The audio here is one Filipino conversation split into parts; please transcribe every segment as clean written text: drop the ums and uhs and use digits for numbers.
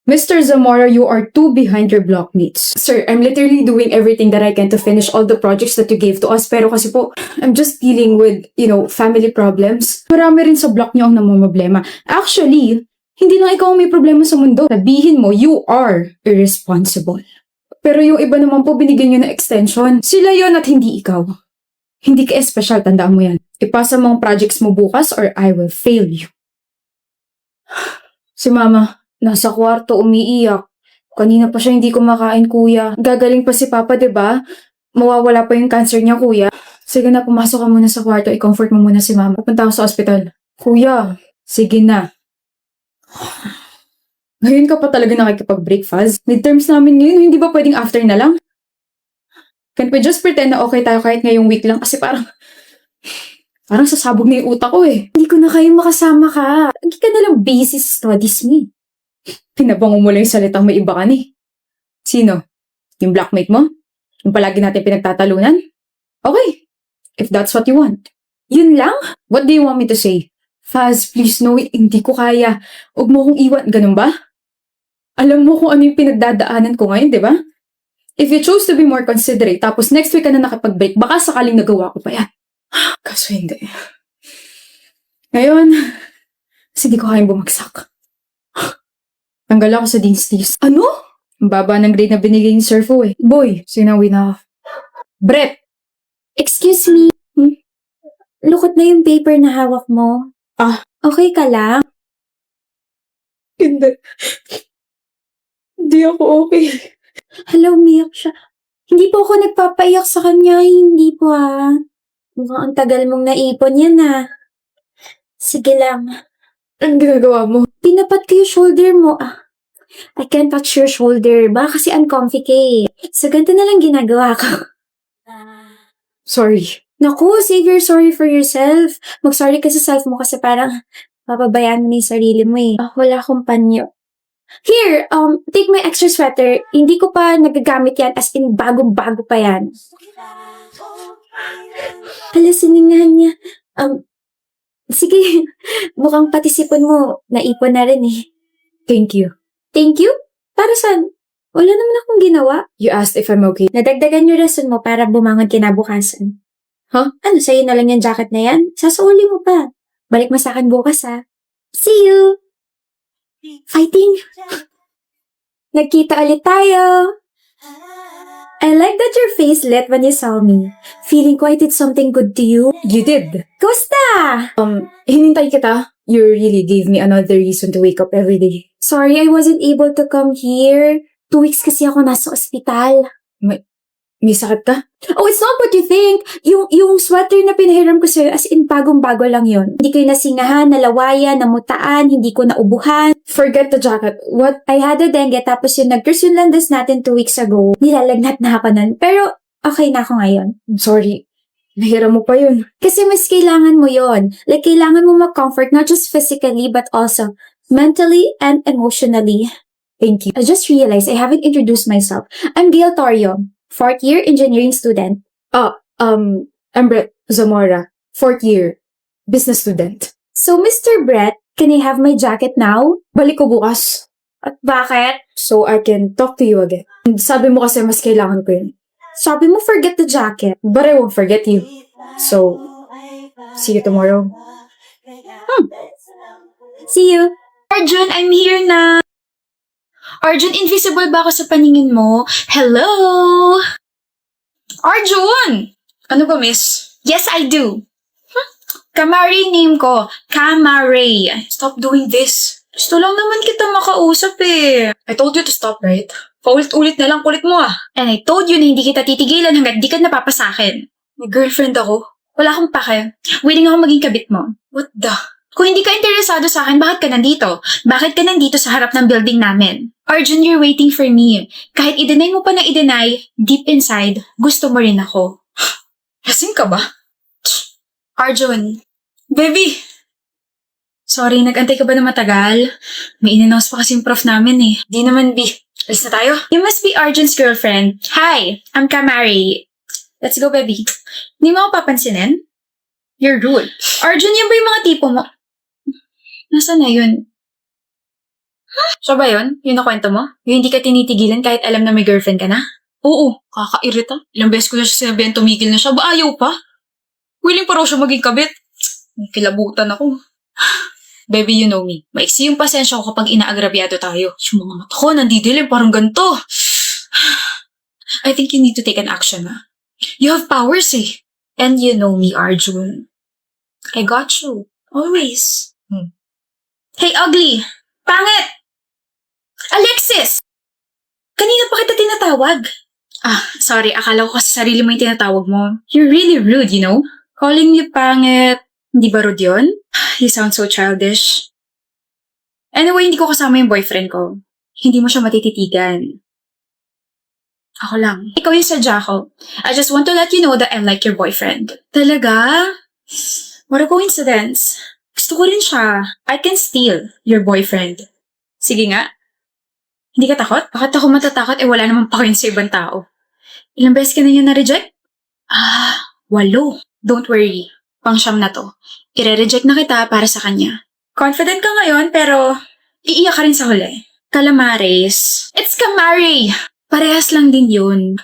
Mr. Zamora, you are too behind your blockmates. Sir, I'm literally doing everything that I can to finish all the projects that you gave to us. Pero kasi po, I'm just dealing with, family problems. Marami rin sa block niyo ang namumroblema. Actually, hindi lang ikaw ang may problema sa mundo. Sabihin mo, you are irresponsible. Pero yung iba naman po binigyan niyo ng extension. Sila yon at hindi ikaw. Hindi ka espesyal, tandaan mo yan. Ipasa mo ang projects mo bukas or I will fail you. Si Mama, nasa kwarto umiiyak. Kanina pa siya hindi kumakain, kuya. Gagaling pa si Papa, 'di ba? Mawawala pa yung cancer niya, kuya. Sige na, pumasok ka muna sa kwarto. I-comfort mo muna si Mama. Pupunta ako sa ospital. Kuya, sige na. Ngayon ka pa talaga nakikipag-breakfast? Midterms namin ngayon, hindi ba pwedeng after na lang? Can't we just pretend na okay tayo kahit ngayong week lang? Kasi parang sasabog na yung utak ko eh. Hindi ko na kayo makasama ka. Hindi ka nalang busy sa studies mo. Pinabango mo lang yung salitang may iba ka ni. Sino? Yung blackmate mo? Yung palagi natin pinagtatalunan? Okay. If that's what you want. Yun lang? What do you want me to say? Faz, please no, hindi ko kaya. Huwag mo kong iwan. Ganun ba? Alam mo kung ano yung pinagdadaanan ko ngayon, di ba? If you choose to be more considerate, tapos next week ka na nakipag-break, baka sakaling nagawa ko pa yan. Kaso hindi. Ngayon, hindi ko kayang bumagsak. Tanggal ako sa Dean's List. Ano? Ang baba ng grade na binigay ni Sir Fu eh. Boy, sinawi na. Brett! Excuse me. Lukot na yung paper na hawak mo. Okay ka lang? Hindi. Hindi ako okay. Hala, umiyak siya. Hindi po ako nagpapaiyak sa kanya. Hindi po Mukhang ang tagal mong naipon yan Sige lang. Anong ginagawa mo? Pinapat ko yung shoulder mo. I can't touch your shoulder. Baka kasi uncomfy ka eh. So, ganito na lang ginagawa ko. Sorry. Naku, save your sorry for yourself. Mag-sorry ka sa self mo kasi parang papabayaan mo na yung sarili mo eh. Wala akong panyo. Here, take my extra sweater. Hindi ko pa nagagamit yan as in bagong-bago pa yan. Hala, siningahan niya. Sige, mukhang pati sipon mo, naipon na rin eh. Thank you. Thank you? Para saan? Wala naman akong ginawa. You asked if I'm okay. Nadagdagan yung rason mo para bumangon kinabukasan. Huh? Ano, sa'yo na lang yung jacket na yan? Sasuuli mo pa. Balik mo sa akin bukas See you! Fighting! Nagkita ulit tayo! I like that your face lit when you saw me. Feeling ko I did something good to you. You did. Kumusta? Hinintay kita. You really gave me another reason to wake up every day. Sorry, I wasn't able to come here. 2 weeks kasi ako nasa ospital. May sakit ka? Oh, it's not what you think. Yung sweater na pinahiram ko sa'yo, as in bagong-bago lang yon. Hindi ko nasingahan, nalawayan, namutaan, hindi ko naubuhan. Forget the jacket. What? I had a dengue, tapos yung nag-curse yung landas natin 2 weeks ago. Nilalagnat na ako nun. Pero, okay na ako ngayon. I'm sorry. Nahiram mo pa yun. Kasi mas kailangan mo yon. Like, kailangan mo mag-comfort, not just physically, but also mentally and emotionally. Thank you. I just realized I haven't introduced myself. I'm Gail Torio, 4th year engineering student. I'm Brett Zamora, 4th year business student. So, Mr. Brett, can I have my jacket now? Balik ko bukas. At bakit? So I can talk to you again. Sabi mo kasi mas kailangan ko yun. Sabi mo forget the jacket. But I won't forget you. So, see you tomorrow. See you. Arjun, I'm here na. Arjun, invisible ba ako sa paningin mo? Hello? Arjun! Ano ba, miss? Yes, I do. Kamari name ko. Kamaray. Stop doing this. Gusto lang naman kita makausap eh. I told you to stop, right? Paulit-ulit na lang, kulit mo And I told you na hindi kita titigilan hanggat di ka napapasakin. May girlfriend ako. Wala akong pake. Willing ako maging kabit mo. What the? Kung hindi ka interesado sa akin, bakit ka nandito? Bakit ka nandito sa harap ng building namin? Arjun, you're waiting for me. Kahit i-deny mo pa na i-deny, deep inside, gusto mo rin ako. Lasing ka ba? Arjun. Baby! Sorry, nag-antay ka ba na matagal? May in-announce pa kasi yung prof namin eh. Di naman, B. Alis na tayo? You must be Arjun's girlfriend. Hi, I'm Kamari. Let's go, baby. Hindi mo ako papansinin? You're rude. Arjun, yan ba yung mga tipo mo? Nasaan na yun? Siya ba yun? Yung nakwento mo? Yung hindi ka tinitigilan kahit alam na may girlfriend ka na? Oo, kakairita. Ilang beses ko na siya sinabihan tumigil na siya, ba ayaw pa? Willing pa raw siya maging kabit. Kilabutan ako. Baby, you know me. Maiksi yung pasensya ko kapag inaagrabyado tayo. Yung mga mata ko, nandidilim, parang ganito. I think you need to take an action, ha? You have powers, eh. And you know me, Arjun. I got you. Always. Hey, ugly! Pangit! Alexis! Kanina pa kita tinatawag. Sorry. Akala ko kasi sarili mo yung tinatawag mo. You're really rude, you know? Calling me pangit. Hindi ba rude yun? You sound so childish. Anyway, hindi ko kasama yung boyfriend ko. Hindi mo siya matititigan. Ako lang. Ikaw yung sadya ko. I just want to let you know that I'm like your boyfriend. Talaga? What a coincidence. Gusto ko rin siya. I can steal your boyfriend. Sige nga. Hindi ka takot? Bakit ako matatakot? Wala namang pa sa ibang tao. Ilang beses ka na niya na-reject? 8. Don't worry. Pang-siyam na to. Ire-reject na kita para sa kanya. Confident ka ngayon, pero iiyak ka rin sa huli. Calamares. It's Camare! Parehas lang din yun.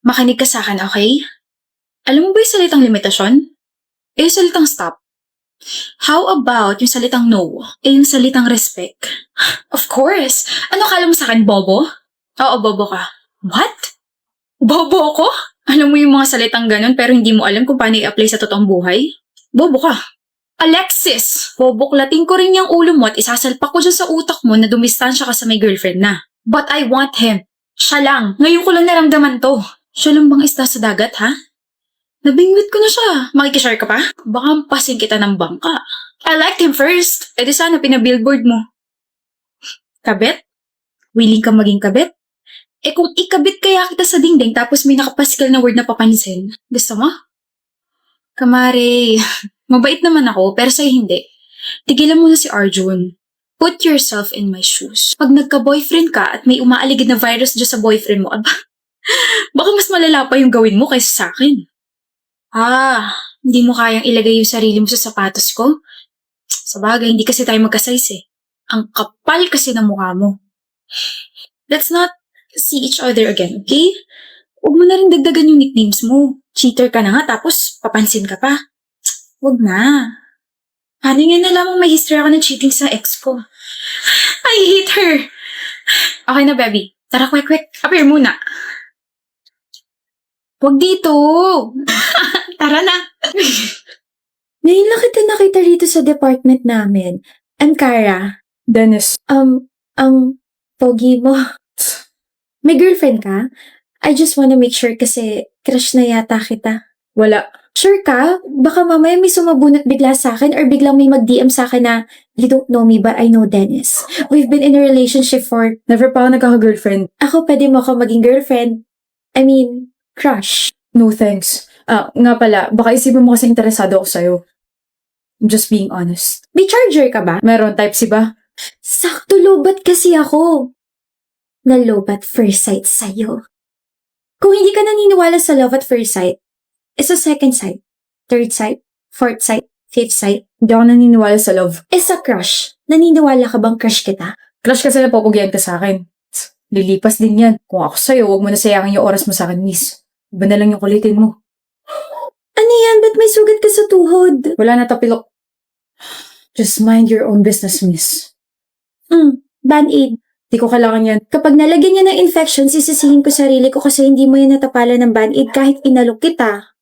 Makinig ka sa akin, okay? Alam mo ba yung salitang limitasyon? Yung salitang stop. How about yung salitang no? Yung salitang respect? Of course! Ano kala mo sa akin, bobo? Oo, bobo ka. What? Bobo ako? Alam mo yung mga salitang ganun pero hindi mo alam kung paano i-apply sa totoong buhay? Bobo ka. Alexis! Boboklatin ko rin yung ulo mo at isasalpak ko dyan sa utak mo na dumistansya ka sa may girlfriend na. But I want him. Siya lang. Ngayon ko lang naramdaman to. Siya lang bang isda sa dagat, ha? Nabingwit ko na siya. Makikishare ka pa? Baka pasin kita ng bangka. I liked him first. Di sana pinabillboard mo. Kabit? Willing ka maging kabit? Kung ikabit kaya kita sa dingding tapos may nakapasikal na word na papansin, gusto mo? Kamare, mabait naman ako pero sa'yo hindi. Tigilan mo na si Arjun. Put yourself in my shoes. Pag nagka-boyfriend ka at may umaaligid na virus dyan sa boyfriend mo, baka mas malala pa yung gawin mo kaysa sa akin. Hindi mo kayang ilagay yung sarili mo sa sapatos ko? Sabagay, hindi kasi tayo magka-size eh. Ang kapal kasi ng mukha mo. Let's not see each other again, okay? Huwag mo na rin dagdagan yung nicknames mo. Cheater ka na nga, tapos papansin ka pa. Huwag na. Paano nga nalamang may history ako ng cheating sa ex ko? I hate her! Okay na, baby. Tara, quick. Appear muna. Huwag dito! Tara na! Ngayon lang kita nakita rito sa department namin. I'm Kara. Dennis. Ang pogi mo. May girlfriend ka? I just wanna make sure kasi crush na yata kita. Wala. Sure ka? Baka mamaya may sumabunot bigla sa akin or biglang may mag-DM sa akin na you don't know me but I know Dennis. We've been in a relationship for... Never pa ako nagkaka-girlfriend. Ako pwede mo ako maging girlfriend. I mean, crush. No thanks. Nga pala, baka isipin mo kasi interesado ako sa'yo. I'm just being honest. May charger ka ba? Meron, type C ba? Sakto lobat kasi ako. Na love at first sight sa'yo. Kung hindi ka naniniwala sa love at first sight, sa second sight, third sight, fourth sight, fifth sight, Hindi ako naniniwala sa love. sa crush, naniniwala ka bang crush kita? Crush kasi napapagyan ka sa akin. Lilipas din yan. Kung ako sa'yo, huwag mo na sayangin yung oras mo sa akin, miss. Iba na lang yung kulitin mo. Ano yan? Ba't may sugat ka sa tuhod? Wala na tapilok. Just mind your own business, miss. Band-aid. Di ko kailangan yan. Kapag nalagyan niya ng infection, sisisihin ko sarili ko kasi hindi mo yan natapalan ng band-aid kahit inalok kita.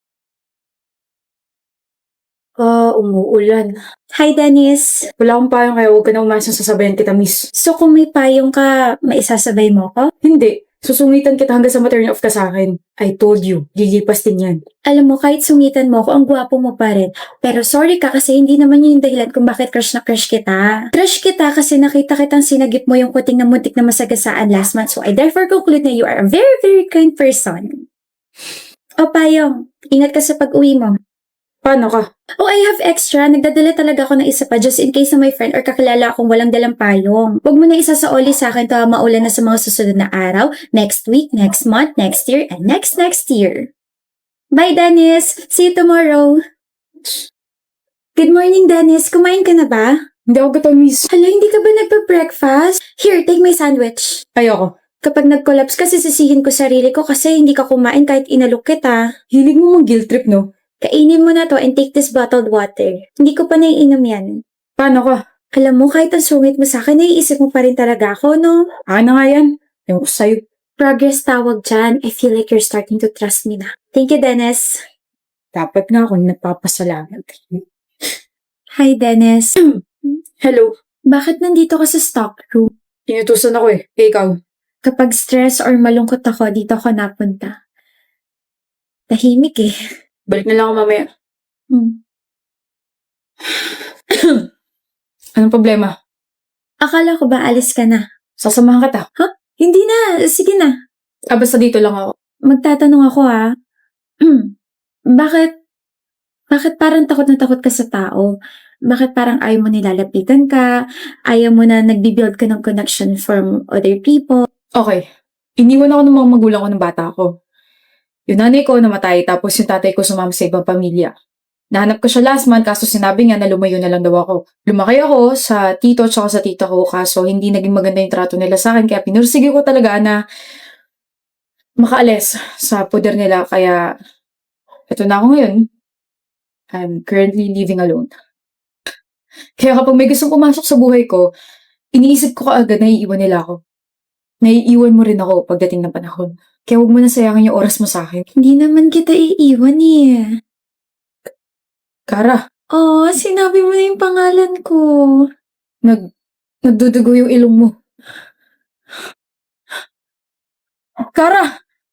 Umuulan. Hi, Dennis. Wala akong payong kaya huwag ka na umasang sasabayan kita, miss. So kung may payong ka, maisasabay mo ko? Hindi. Susungitan kita hanggang sa ma-turn off ka sa akin. I told you, lilipas din yan. Alam mo, kahit sungitan mo ako, ang gwapo mo pa rin. Pero sorry ka kasi hindi naman yun yung dahilan kung bakit crush na crush kita. Crush kita kasi nakita kitang sinagip mo yung kuting na muntik na masagasaan last month. So I therefore conclude na you are a very, very kind person. O payong, ingat ka sa pag-uwi mo. Paano ka? Oh, I have extra. Nagdadala talaga ako ng isa pa just in case na may friend or kakilala akong walang dalang payong. Huwag mo na isa sa oli sa akin to maulan na sa mga susunod na araw, next week, next month, next year, and next year. Bye, Dennis! See you tomorrow! Good morning, Dennis. Kumain ka na ba? Hindi ako gutom, miss. Hala, hindi ka ba nagpa-breakfast? Here, take my sandwich. Ayoko. Kapag nag-collapse kasi sisihin ko sarili ko kasi hindi ka kumain kahit inalok kita. Hilig mo mang guilt trip, no? Kainin mo na to and take this bottled water. Hindi ko pa naiinom yan. Paano ka? Alam mo, kahit ang sungit mo sa akin, naiisip mo pa rin talaga ako, no? Akin na nga yan. Ewan ko sa'yo. Progress tawag dyan. I feel like you're starting to trust me na. Thank you, Dennis. Dapat nga akong nagpapasalamat. Hi, Dennis. Hello. Bakit nandito ka sa stock room? Inutusan ako eh. Ikaw. Kapag stress or malungkot ako, dito ako napunta. Tahimik eh. Balik na lang ako mamaya. Anong problema? Akala ko ba alis ka na? Sasamahan kita. Hindi na. Sige na. Basta dito lang ako. Magtatanong ako Bakit parang takot na takot ka sa tao? Bakit parang ayaw mo nilalapitan ka? Ayaw mo na nagbi-build ka ng connection from other people? Okay. Iniwan ako ng mga magulang ko ng bata ko. Yung nanay ko namatay, tapos yung tatay ko sumama sa ibang pamilya. Nahanap ko siya last month, kaso sinabi niya na lumayo na lang daw ako. Lumaki ako sa tito at sa tita ko, kaso hindi naging maganda yung trato nila sa akin, kaya pinursige ko talaga na makaalis sa poder nila, kaya eto na ako ngayon. I'm currently living alone. Kaya kapag may gustong pumasok sa buhay ko, iniisip ko kaagad na iiwan nila ako. Naiiwan mo rin ako pagdating ng panahon. Kaya huwag mo na sayangin yung oras mo sa akin. Hindi naman kita iiwan eh. Kara, Oh, sinabi mo na yung pangalan ko. nagdudugo yung ilong mo. Kara!